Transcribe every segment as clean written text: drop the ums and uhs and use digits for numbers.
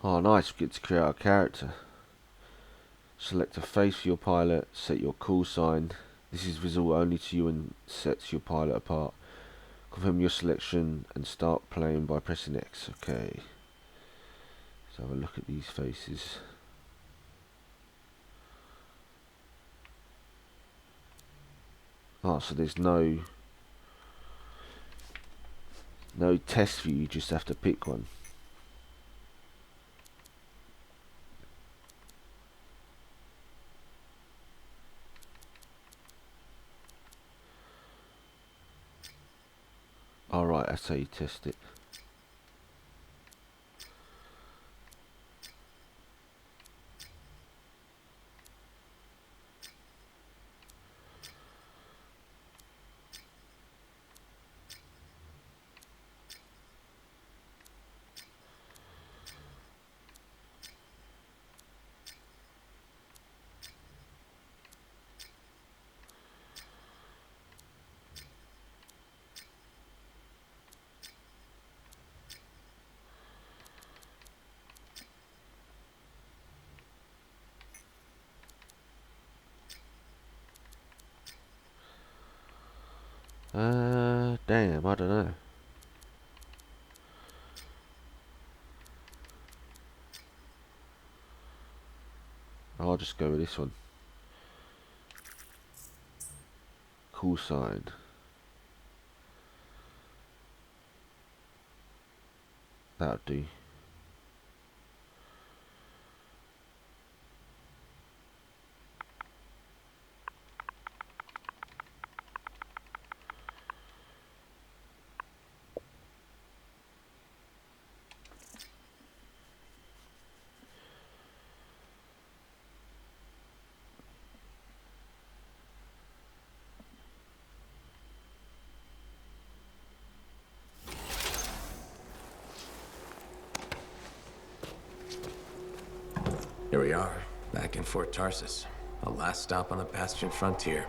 Oh, nice. We get to create our character. Select a face for your pilot. Set your call sign. This is visible only to you and sets your pilot apart. Confirm your selection and start playing by pressing X. Okay. Let's have a look at these faces. Oh, so there's no test view. You just have to pick one. Alright, that's how you test it. Damn, I don't know. I'll just go with this one. Call sign. That'll do. Here we are, back in Fort Tarsis. The last stop on the Bastion frontier.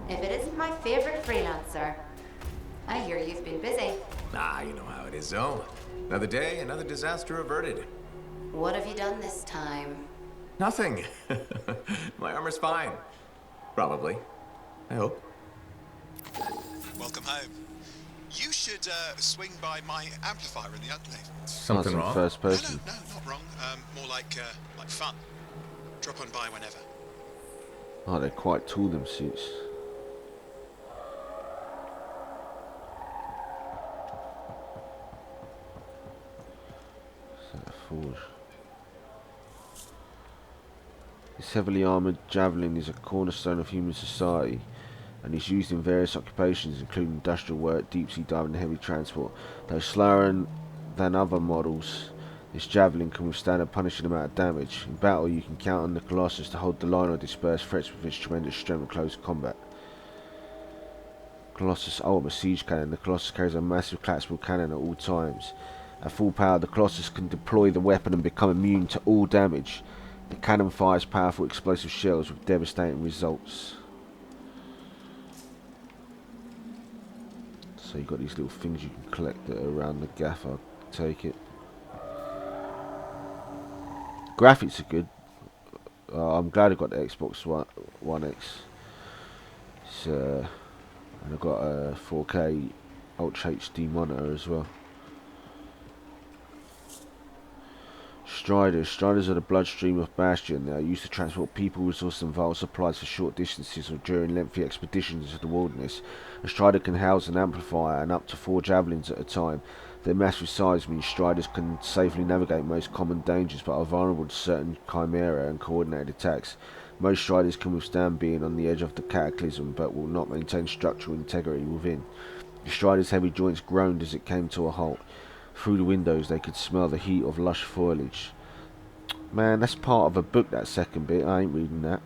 If it isn't my favorite freelancer. I hear you've been busy. Ah, you know how it is, Zoe. Another day, another disaster averted. What have you done this time? Nothing. My armor's fine. Probably. I hope. Welcome home. You should swing by my amplifier in the Enclave. Something That's in wrong? first person. No, not wrong. More like fun. Drop on by whenever. Oh, they're quite tall, them suits. Forge. This heavily armoured javelin is a cornerstone of human society and is used in various occupations including industrial work, deep sea diving and heavy transport. Though slower than other models, this javelin can withstand a punishing amount of damage. In battle you can count on the Colossus to hold the line or disperse threats with its tremendous strength in close combat. Colossus ultimate siege cannon. The Colossus carries a massive collapsible cannon at all times. At full power, the Colossus can deploy the weapon and become immune to all damage. The cannon fires powerful explosive shells with devastating results. So you've got these little things you can collect that are around the gaff, I'll take it. Graphics are good. I'm glad I got the Xbox One X. And I've got a 4K Ultra HD monitor as well. Striders are the bloodstream of Bastion. They are used to transport people, resources and vital supplies for short distances or during lengthy expeditions into the wilderness. A Strider can house an amplifier and up to 4 javelins at a time. Their massive size means Striders can safely navigate most common dangers but are vulnerable to certain chimera and coordinated attacks. Most Striders can withstand being on the edge of the cataclysm but will not maintain structural integrity within. The Strider's heavy joints groaned as it came to a halt. Through the windows they could smell the heat of lush foliage. Man, that's part of a book, that second bit. I ain't reading that.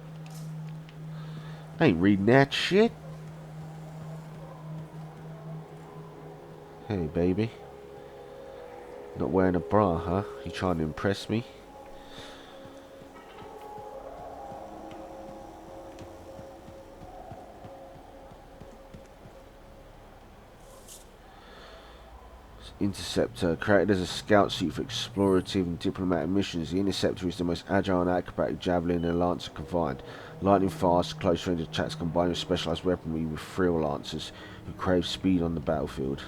I ain't reading that shit. Hey, baby. Not wearing a bra, huh? You trying to impress me? Interceptor. Created as a scout suit for explorative and diplomatic missions, the Interceptor is the most agile and acrobatic javelin a Lancer can find. Lightning fast, close range attacks combined with specialised weaponry with frill Lancers who crave speed on the battlefield.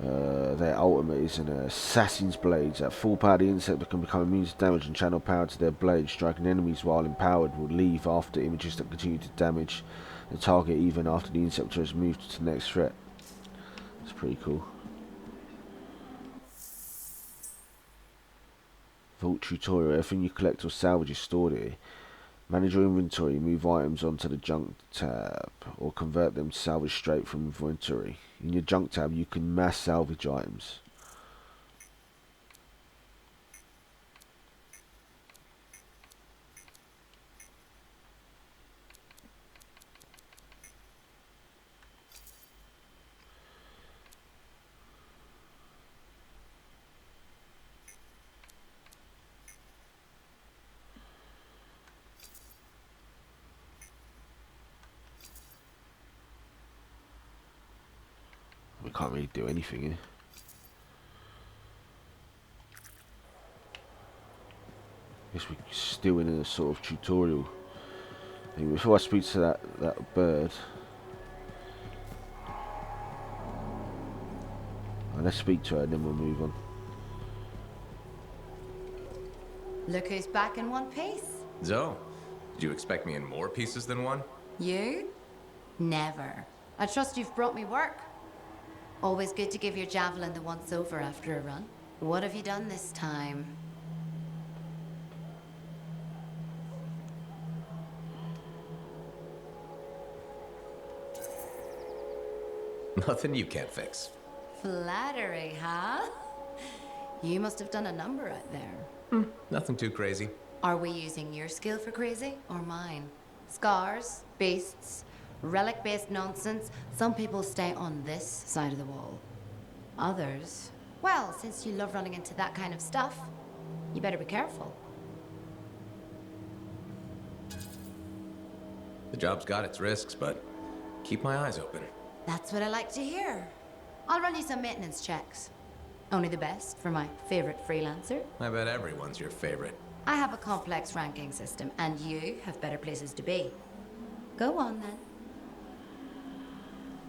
Their ultimate is an Assassin's Blades. At full power, the Interceptor can become immune to damage and channel power to their blades. Striking enemies while empowered will leave after images that continue to damage the target even after the Interceptor has moved to the next threat. That's pretty cool. Vault tutorial. Everything you collect or salvage is stored here. Manage your inventory, move items onto the junk tab, or convert them to salvage straight from inventory. In your junk tab, you can mass salvage items. We can't really do anything here. Guess we're still in a sort of tutorial. Anyway, before I speak to that bird, let's speak to her and then we'll move on. Look who's back in one piece. Zoe, did you expect me in more pieces than one? You? Never. I trust you've brought me work. Always good to give your javelin the once over after a run. What have you done this time? Nothing you can't fix. Flattery, huh? You must have done a number out there. Nothing too crazy. Are we using your skill for crazy or mine? Scars, beasts, relic-based nonsense. Some people stay on this side of the wall. Others, well, since you love running into that kind of stuff, you better be careful. The job's got its risks, but keep my eyes open. That's what I like to hear. I'll run you some maintenance checks. Only the best for my favorite freelancer. I bet everyone's your favorite. I have a complex ranking system, and you have better places to be. Go on, then.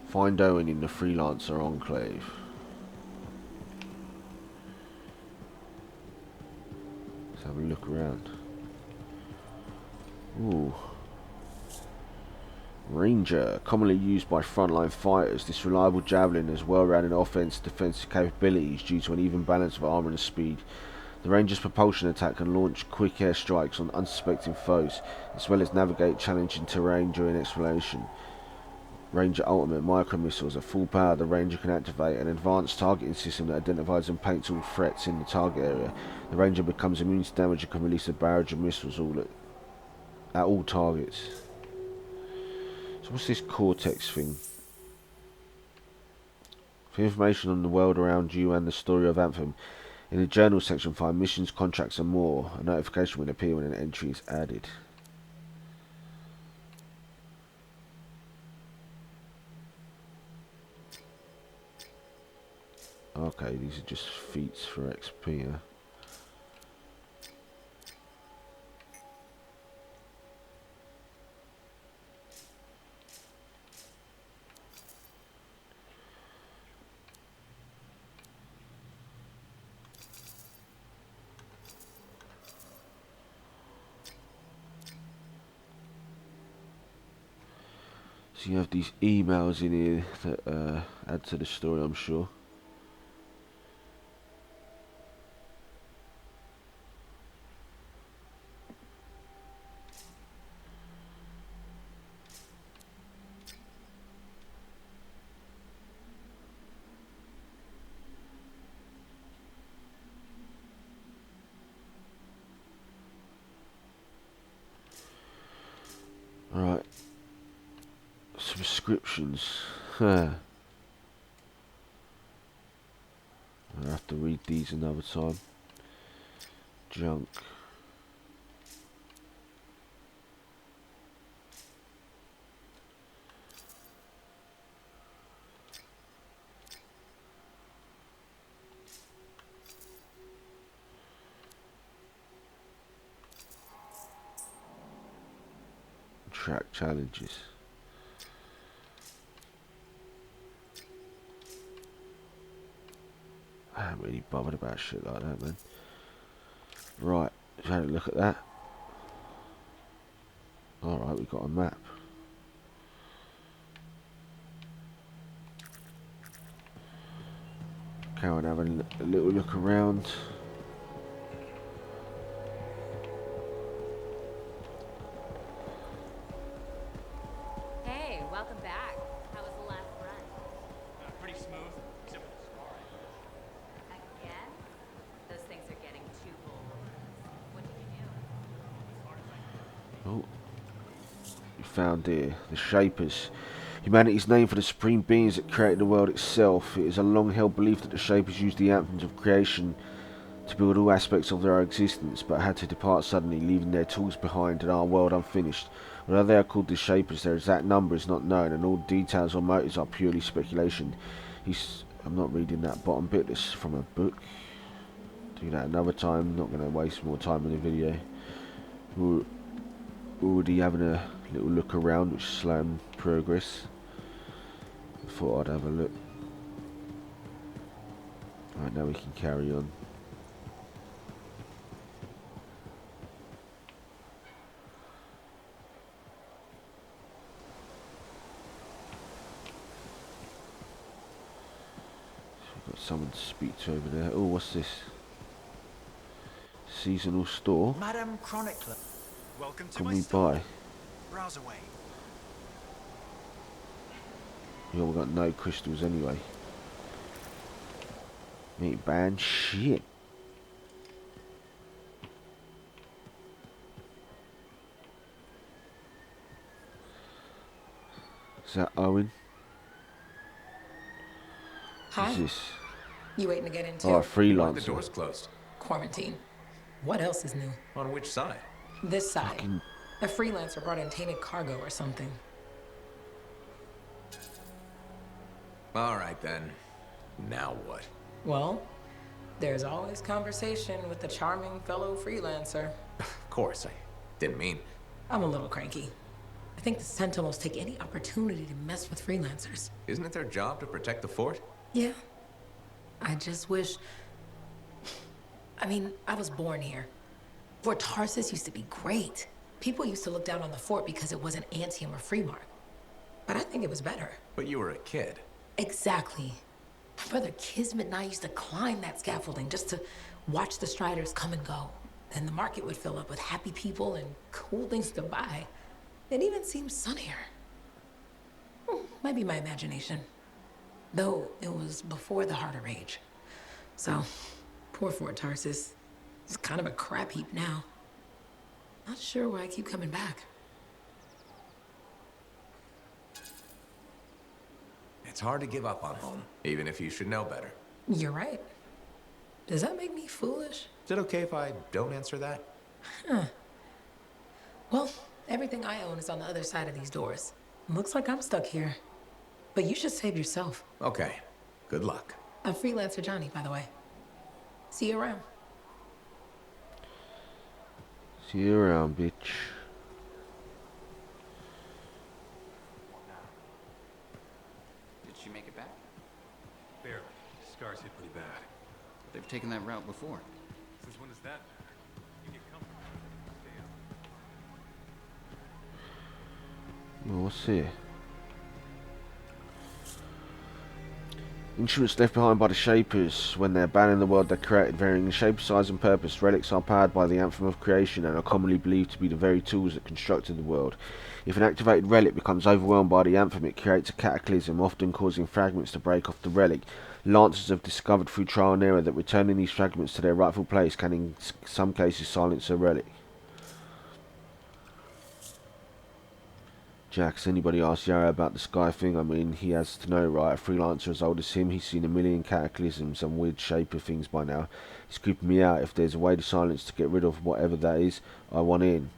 Find Owen in the Freelancer Enclave. Let's have a look around. Ooh. Ranger, commonly used by frontline fighters, this reliable javelin has well-rounded offensive defensive capabilities due to an even balance of armor and speed. The Ranger's propulsion attack can launch quick air strikes on unsuspecting foes, as well as navigate challenging terrain during exploration. Ranger ultimate micro missiles at full power. The Ranger can activate an advanced targeting system that identifies and paints all threats in the target area. The Ranger becomes immune to damage and can release a barrage of missiles at all targets. So what's this Cortex thing? For information on the world around you and the story of Anthem, in the journal section find missions, contracts and more. A notification will appear when an entry is added. Okay, these are just feats for XP. Huh? So you have these emails in here that add to the story, I'm sure. Right. Subscriptions. Huh. I'll have to read these another time. Junk. Track challenges. I ain't really bothered about shit like that, man. Right, let's have a look at that. Alright, we've got a map. Carry on having a little look around. Hey, welcome back. How was the last run? Pretty smooth, except for the scarring. Again? Those things are getting too bold. What did you do? Oh, we found here the Shapers. Humanity's name for the supreme beings that created the world itself. It is a long-held belief that the Shapers used the anthems of creation to build all aspects of their existence, but had to depart suddenly, leaving their tools behind and our world unfinished. Although they are called the Shapers, their exact number is not known, and all details or motives are purely speculation. I'm not reading that bottom bit. This is from a book. Do that another time. Not going to waste more time in the video. We're already having a little look around, which is slowing progress. I thought I'd have a look. Right, now we can carry on. Got someone to speak to over there. Oh, what's this? Seasonal store. Madam Chronicler, welcome to Can my we store. buy? Browse away. Yeah, we got no crystals anyway. Ain't bad shit. Is that Owen? Hi. Who's this? You waiting to get into Oh, a Why are the freelancer. doors closed? quarantine? What else is new? On which side? This side. A freelancer brought in tainted cargo or something. All right then. Now what? Well, there's always conversation with the charming fellow freelancer. Of course, I didn't mean. I'm a little cranky. I think the Sentinels take any opportunity to mess with freelancers. Isn't it their job to protect the fort? Yeah. I just wish... I mean, I was born here. Fort Tarsis used to be great. People used to look down on the fort because it wasn't Anthem or Freemark. But I think it was better. But you were a kid. Exactly. My brother Kismet and I used to climb that scaffolding just to watch the Striders come and go. Then the market would fill up with happy people and cool things to buy. It even seemed sunnier. Might be my imagination. Though it was before the Harder Age. So, poor Fort Tarsis. It's kind of a crap heap now. Not sure why I keep coming back. It's hard to give up on home, even if you should know better. You're right. Does that make me foolish? Is it okay if I don't answer that? Well, everything I own is on the other side of these doors. Looks like I'm stuck here. But you should save yourself. Okay. Good luck. I'm freelancer Johnny, by the way. See you around. See you around, bitch. Did she make it back? Barely. Scars hit pretty bad. They've taken that route before. Since when does that matter? You get comfortable. Stay out. Well, what's here? Instruments left behind by the Shapers when they abandon the world they created, varying in shape, size and purpose. Relics are powered by the Anthem of Creation and are commonly believed to be the very tools that constructed the world. If an activated relic becomes overwhelmed by the Anthem, it creates a cataclysm, often causing fragments to break off the relic. Lancers have discovered through trial and error that returning these fragments to their rightful place can in some cases silence a relic. Jack, has anybody asked Yarrow about the sky thing? I mean, he has to know, right? A freelancer as old as him, he's seen a million cataclysms and weird shaper things by now. It's creeping me out. If there's a way to silence to get rid of whatever that is, I want in.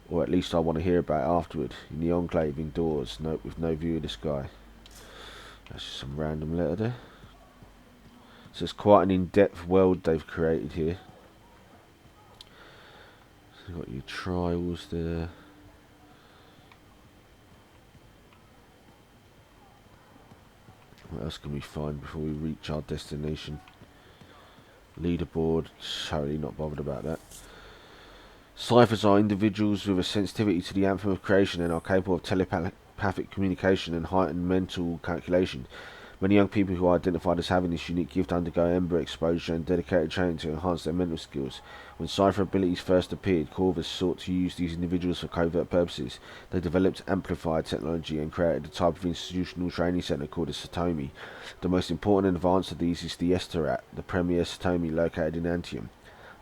Or at least I want to hear about it afterward. In the enclave indoors, with no view of the sky. That's just some random letter there. So it's quite an in-depth world they've created here. So you've got your trials there. What else can we find before we reach our destination? Leaderboard. Totally not bothered about that. Ciphers are individuals with a sensitivity to the anthem of creation and are capable of telepathic communication and heightened mental calculation. Many young people who are identified as having this unique gift undergo ember exposure and dedicated training to enhance their mental skills. When cipher abilities first appeared, Corvus sought to use these individuals for covert purposes. They developed amplified technology and created a type of institutional training centre called a Satomi. The most important advance of these is the Esterat, the premier Satomi located in Anthem.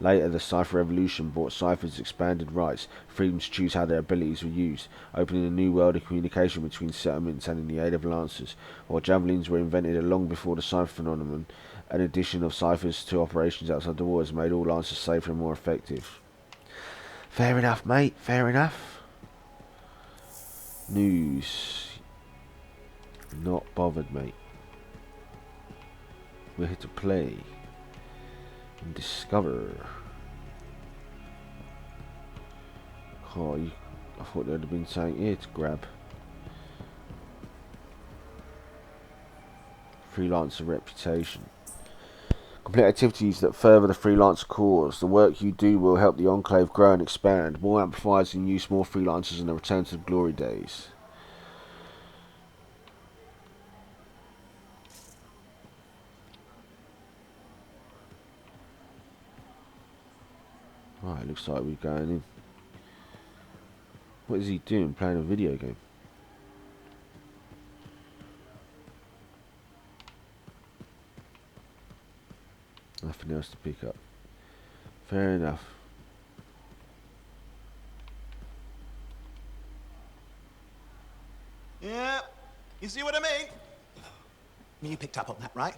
Later, the Cipher Revolution brought Cyphers expanded rights, freedom to choose how their abilities were used, opening a new world of communication between settlements and in the aid of Lancers. While javelins were invented long before the Cipher phenomenon, an addition of Cyphers to operations outside the wars made all Lancers safer and more effective. Fair enough, mate, fair enough. News. Not bothered, mate. We're here to play. And discover. Oh, I thought there'd have been something here to grab. Freelancer reputation. Complete activities that further the freelancer cause. The work you do will help the Enclave grow and expand. More amplifiers in use, more freelancers, and a return to the glory days. Right, looks like we're going in. What is he doing? Playing a video game? Nothing else to pick up. Fair enough. Yeah, you see what I mean? You picked up on that, right?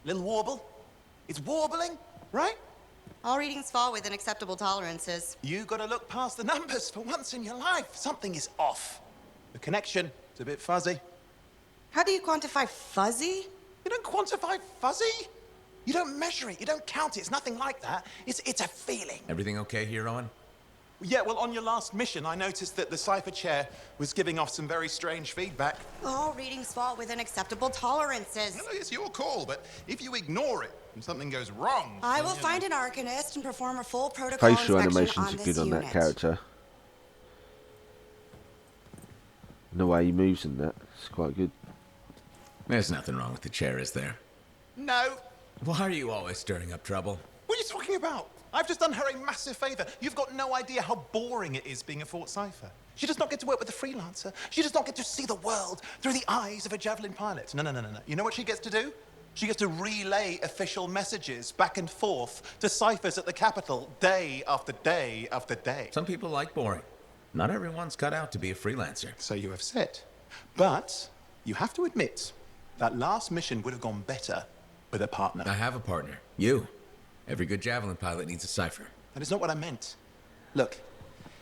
Little warble? It's warbling, right? All readings fall within acceptable tolerances. You gotta look past the numbers for once in your life. Something is off. The connection is a bit fuzzy. How do you quantify fuzzy? You don't quantify fuzzy. You don't measure it. You don't count it. It's nothing like that. It's a feeling. Everything okay here, Owen? Yeah, well, on your last mission, I noticed that the cipher chair was giving off some very strange feedback. All readings fall within acceptable tolerances. No, it's your call, but if you ignore it and something goes wrong... I will find an arcanist and perform a full protocol Facial inspection animations on are this good on unit. that character. And the way he moves and that, it's quite good. There's nothing wrong with the chair, is there? No. Why are you always stirring up trouble? What are you talking about? I've just done her a massive favor. You've got no idea how boring it is being a Fort Cipher. She does not get to work with a freelancer. She does not get to see the world through the eyes of a javelin pilot. No. You know what she gets to do? She gets to relay official messages back and forth to ciphers at the capital day after day after day. Some people like boring. Not everyone's cut out to be a freelancer. So you have said. But you have to admit that last mission would have gone better with a partner. I have a partner. You. Every good javelin pilot needs a cipher. That is not what I meant. Look,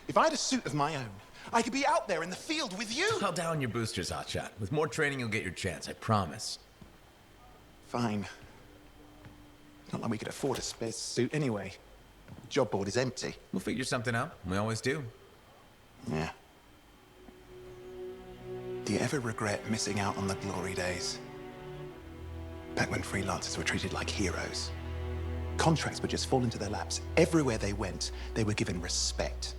if I had a suit of my own, I could be out there in the field with you. Call down your boosters, hotshot. With more training, you'll get your chance, I promise. Fine. Not like we could afford a spare suit anyway. The job board is empty. We'll figure something out. We always do. Yeah. Do you ever regret missing out on the glory days? Back when freelancers were treated like heroes. Contracts would just fall into their laps. Everywhere they went, they were given respect.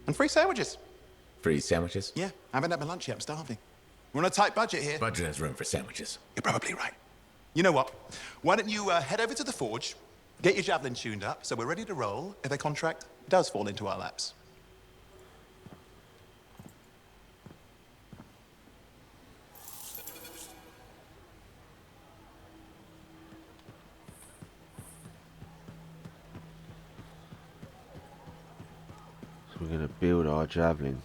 And free sandwiches. Free sandwiches? Yeah, I haven't had my lunch yet. I'm starving. We're on a tight budget here. Budget has room for sandwiches. You're probably right. You know what? Why don't you head over to the forge, get your javelin tuned up, so we're ready to roll if a contract does fall into our laps. So we're going to build our javelin.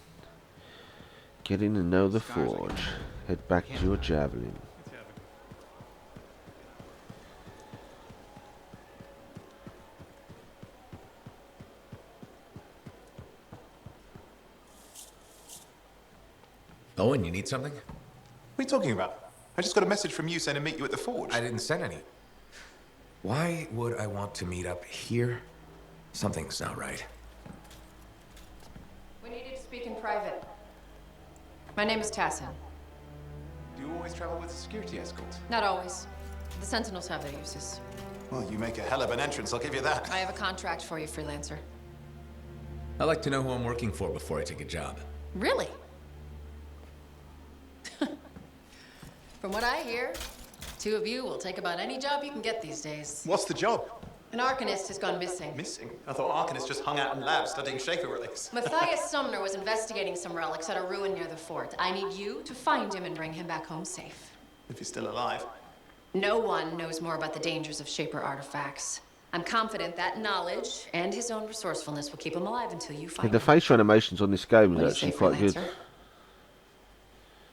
Get in and know the forge. Head back to your javelin. Owen, you need something? What are you talking about? I just got a message from you saying to meet you at the forge. I didn't send any. Why would I want to meet up here? Something's not right. We needed to speak in private. My name is Tassin. Do you always travel with a security escort? Not always. The Sentinels have their uses. Well, you make a hell of an entrance, I'll give you that. I have a contract for you, freelancer. I like to know who I'm working for before I take a job. Really? From what I hear, two of you will take about any job you can get these days. What's the job? An Arcanist has gone missing. Missing? I thought Arcanists just hung out in labs studying Schaefer relics. Matthias Sumner was investigating some relics at a ruin near the fort. I need you to find him and bring him back home safe. If he's still alive. No one knows more about the dangers of Shaper artifacts. I'm confident that knowledge and his own resourcefulness will keep him alive until you find The him. facial animations on this game What is do you actually say, quite good. freelancer?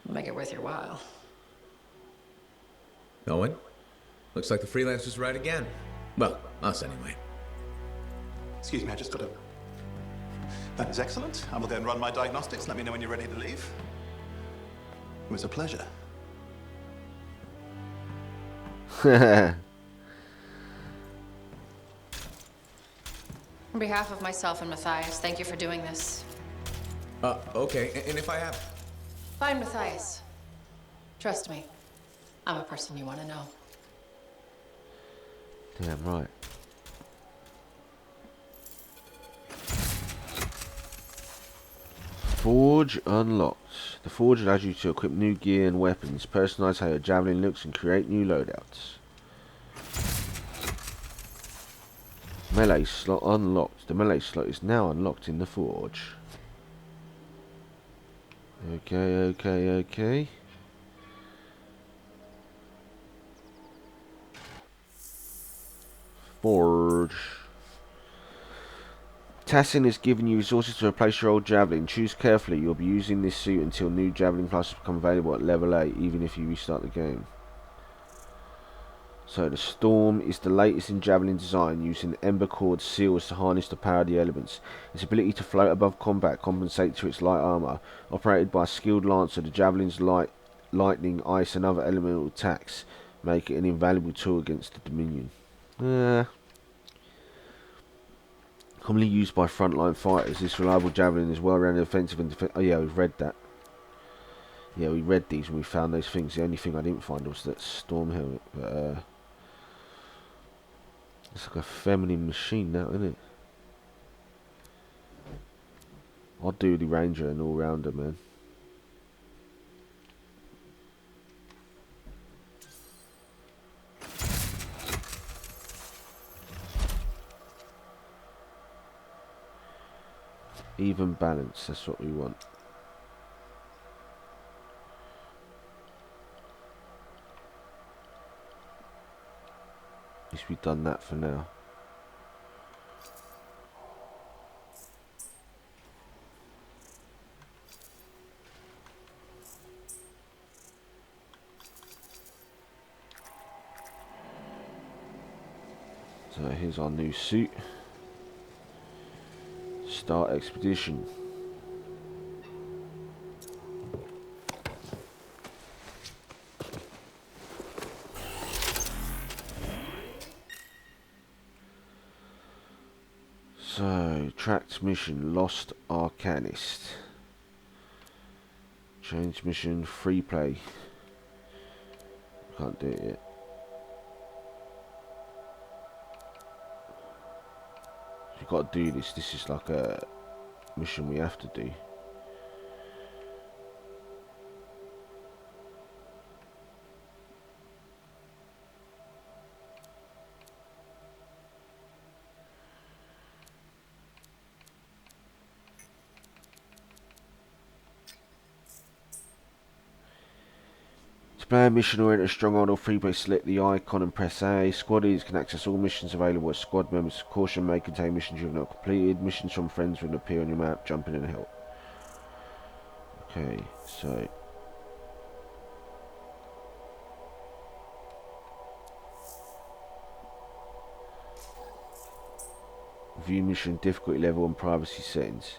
We'll make it worth your while. Owen? Looks like the freelancer's right again. Well, us anyway. Excuse me, I just got to... That is excellent. I will go and run my diagnostics. Let me know when you're ready to leave. It was a pleasure. On behalf of myself and Matthias, thank you for doing this. Okay, and if I have... Find Matthias. Trust me, I'm a person you want to know. Damn right. Forge unlocked. The Forge allows you to equip new gear and weapons, personalize how your javelin looks, and create new loadouts. Melee slot unlocked. The melee slot is now unlocked in the Forge. Okay. Forge. Tassin has given you resources to replace your old javelin. Choose carefully. You'll be using this suit until new javelin classes become available at level 8, even if you restart the game. So the Storm is the latest in javelin design, using ember cord seals to harness the power of the elements. Its ability to float above combat compensates to its light armor. Operated by a skilled lancer, the javelin's lightning, ice and other elemental attacks make it an invaluable tool against the Dominion. Commonly used by frontline fighters, this reliable javelin is well-rounded offensive and defensive. Oh yeah, we've read that. Yeah, we read these when we found those things. The only thing I didn't find was that storm helmet. But it's like a feminine machine now, isn't it? I'll do the ranger and all-rounder, man. Even balance, that's what we want. At least we've done that for now. So here's our new suit. Start expedition. So, tracked mission, Lost Arcanist. Change mission, free play. Can't do it yet. You've got to do this. This is like a mission we have to do. To play a mission or enter a stronghold or free play, select the icon and press A. Squad leaders can access all missions available as squad members. Caution may contain missions you have not completed. Missions from friends will appear on your map. Jump in and help. Okay, so view mission difficulty level and privacy settings.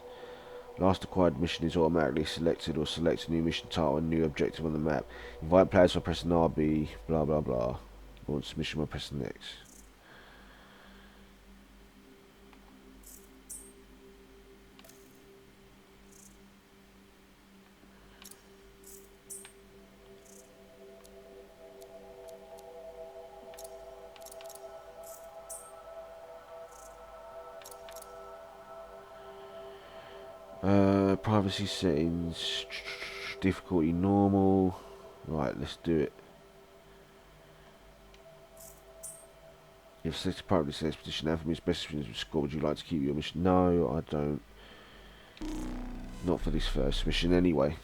Last acquired mission is automatically selected, or select a new mission title and new objective on the map. Invite players by pressing RB, blah blah blah. Launch mission by pressing X. Privacy settings, difficulty normal. Right, let's do it. If selected privacy expedition, Anthem is best friends with score. Would you like to keep your mission? No, I don't. Not for this first mission anyway.